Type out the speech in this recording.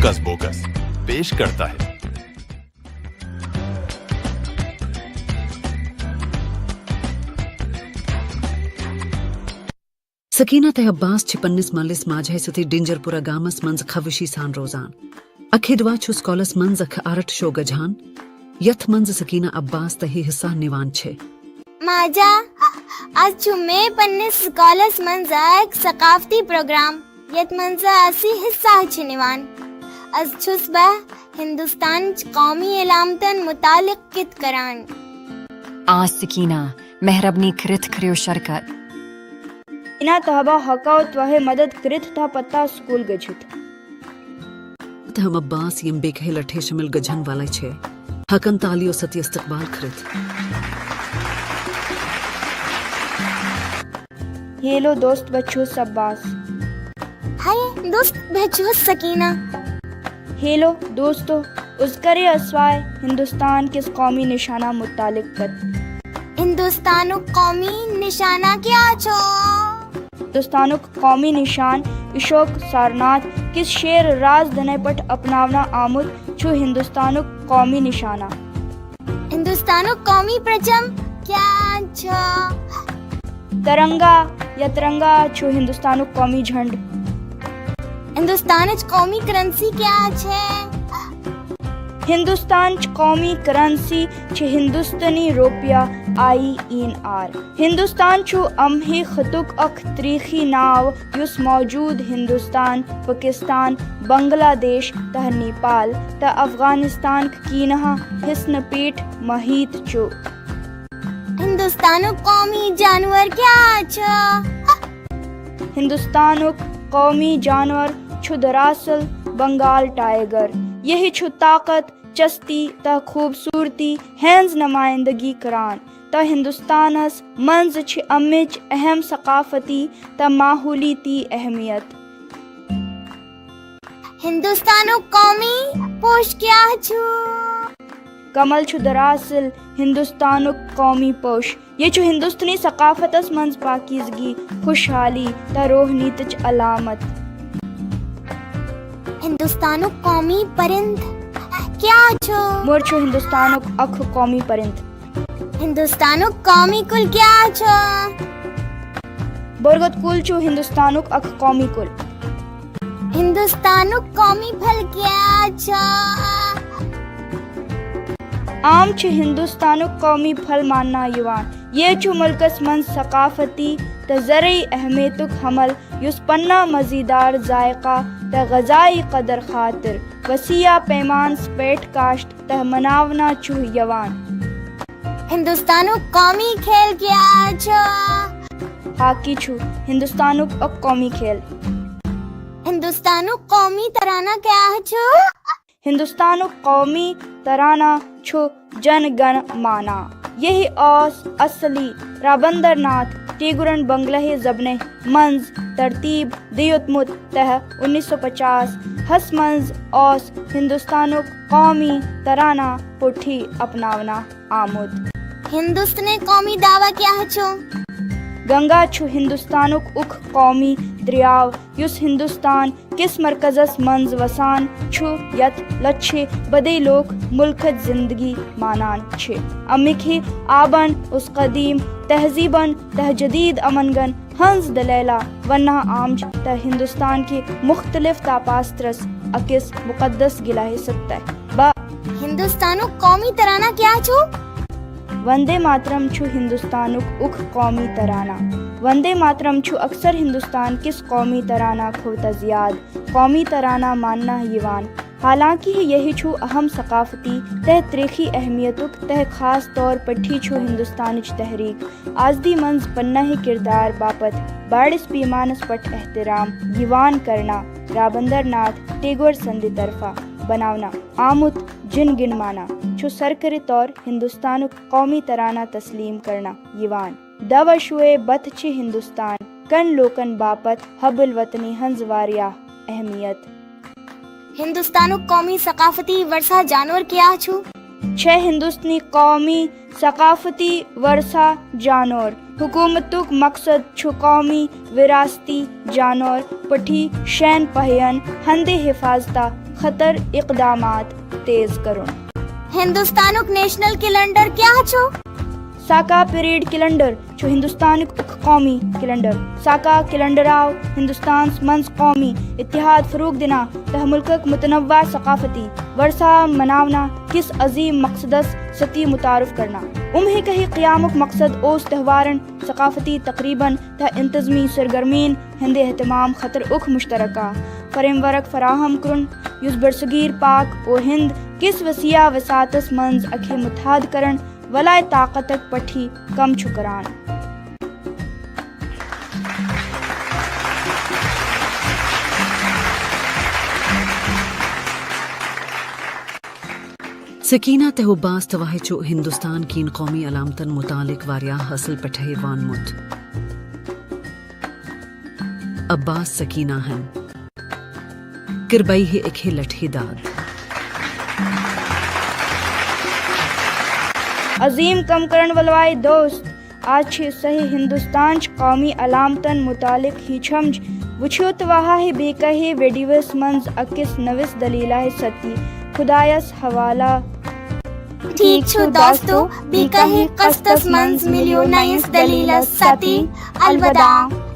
Hoax box پیش کرتا ہے۔ سکینہ تہ عباس چھ پنس مالس ماجہ ستی ڈنجر پورہ گامس منز خوشی سان روزان۔ اکھے دعا چھ سکولس منز اکھ آرٹ شو گجھان یتھ منز سکینہ عباس تہی حصہ نیوان چھے۔ ماجا آج چھو میں پنس سکولس منز ایک ثقافتی پروگرام یت منز اسی حصہ چھ نیوان۔ از چھس بہ ہندوستان قومی علامتن متعلق کت کران۔ آج سکینہ مہربنی کرت کریو شرکت۔ اینا تہبا حقا توہ مدد کرت تھا پتا سکول گجھت۔ تہم عباس یم بیکہ لٹھے شمل گجھن والے چھے حقن تالی و ستی استقبال کرت۔ ہیلو دوست بچوس عباس۔ ہائے دوست بچوس سکینہ۔ ہیلو دوستو اذکر اسوائے ہندوستان کس قومی نشانہ متعلق کت۔ ہندوستانو قومی نشانہ کیا چھو؟ ہندوستانک قومی نشان اشوک سارناتھ کس شیر راز دنے پٹ اپناونا آمد چھو ہندوستانک قومی نشانہ۔ ہندوستانو قومی پرچم کیا چھو؟ ترنگا یا ترنگا چھو ہندوستانک قومی جھنڈ۔ ہندوستانچ قومی کرنسی کیا چھے؟ ہندوستان قومی کرنسی چھ ہندوستانی روپیہ INR۔ ہندوستان چھو امہی خطک اک تاریخی ناو یس موجود ہندوستان، پاکستان، بنگلہ دیش تہ نیپال تہ افغانستان کینہا حسن پیٹ محیط چھو۔ ہندوستانو قومی جانور کیا چھو؟ ہندوستانک قومی جانور چھو دراصل بنگال ٹائیگر۔ یہی چھو طاقت، چستی تہ خوبصورتی ہینز نمائندگی کران تہ ہندوستانس منز چھ امچ اہم ثقافتی تہ ماحولی تی اہمیت۔ ہندوستانو قومی پوش کیا چھو؟ کمل چھو دراصل ہندوستانک قومی پوش۔ یہ چھو ہندوستانی ثقافتس منز پاکیزگی، خوشحالی تہ روحنیتچ علامت۔ ہندوستانو قومی پرند کیا چھو؟ مور چھو ہندوستانک اکھ قومی پرند۔ ہندوستانو قومی کل کیا چھو؟ برگت کل چھو ہندوستانک اکھ قومی کل۔ ہندوستانو قومی پھل کیا چھو؟ عام چھ ہندوستانک قومی پھل ماننا یوان۔ یہ چھو ملکس منز ثقافتی تہ زرعی اہمیتک حمل یس پنہ مزیدار ذائقہ تہ غذائی قدر خاطر وسیع پیمان سپیٹ کاشت تہ مناونا چھو یوان۔ ہندوستانو قومی کھیل کیا چھو؟ ہاکی چھو ہندوستانک اک قومی کھیل۔ ہندوستانو قومی ترانہ کیا چھو؟ ہندوستانک قومی ترانہ چھو جن گن مانا۔ یہی اوس اصلی رابندر ناتھ ٹیگورن بنگلہ زبنہ منز ترتیب دیوتمت تہ 1950 ہس منز اوس ہندوستانک قومی ترانہ پٹھی اپناونا آمد۔ ہندوستانی قومی دعویٰ کیا چھو؟ گنگا چھو ہندوستانک اک قومی دریاو یس ہندوستان کس مرکزس منز وسان چھو یت لچھے بدے لوگ ملکت زندگی مانان چھے۔ امکھی آبن اس قدیم تہذیبن تہ جدید امنگن ہنز دلیلہ ونہ آمج تہ ہندوستان کی مختلف تاپاسترس اکس مقدس گلہ سکتا ہے۔ ہندوستانو قومی ترانہ کیا چھو؟ وندے ماترم چھو ہندوستانک اک قومی ترانہ۔ وندے ماترم چھو اکثر ہندوستان کس قومی ترانہ کھوتا زیاد قومی ترانہ ماننا یوان۔ حالانکہ یہی چھو اہم ثقافتی تہ تاریخی اہمیتک تہ خاص طور پٹھی چھو ہندوستانچ تحریک آزدی منز پنہ کردار باپت باڑس پیمانس پٹ احترام یوان کرنا رابندر ناتھ ٹیگور سندی طرفہ بناونا آمت جن گن مانا چھو سرکری طور ہندوستانک قومی ترانہ تسلیم کرنا یوان۔ دوشوے بت چھ ہندوستان کن لوکن باپت حب الوطنی ہنز واریاہ اہمیت۔ ہندوستانو قومی ثقافتی ورثہ جانور کیا چھو؟ چھ ہندوستانی قومی ثقافتی ورثہ جانور حکومتک مقصد چھو قومی وراثتی جانور پٹھی شین پہین ہندے حفاظتہ خطر اقدامات تیز کرن. ہندوستانک نیشنل کیلنڈر کیا چھو؟ ساکا پیریڈ کیلنڈر چھو ہندوستانک قومی کیلنڈر. ساکا کیلنڈر آو ہندوستان منز قومی اتحاد فروغ دینا تہ ملکک متنوع ثقافتی ورثہ مناونا کس عظیم مقصدس ستی متعارف کرنا. امہ کہی قیامک مقصد اوس تہوارن ثقافتی تقریباً تہ انتظمی سرگرمین ہندے اہتمام خطر اخ مشترکہ فریم ورک فراہم کرن یس برصغیر پاک و ہند کس وسیع وساطس منز اکھے متحد کرن ولائے طاقتک پٹھی کم چھو کران. سکینہ تہ عباس تواہ چو ہندوستان کین قومی علامتن متعلق واریاہ حاصل پٹھے وان مت. عباس سکینہ ہن کربئی ہے اکھے لٹھی داد. عظیم کم کرن ولوائے دوست آج چھ صحیح ہندوستان چ قومی علامتن متعلق ہی چھمج وچھو تواہ ہے بے کہے ویڈیوس منز اکس نوس دلیلہ ستی خدایس حوالہ. ٹھیک چھو دوستو، بی کہے قسطس منز ملیو نئیس دلیل ستی. الوداع.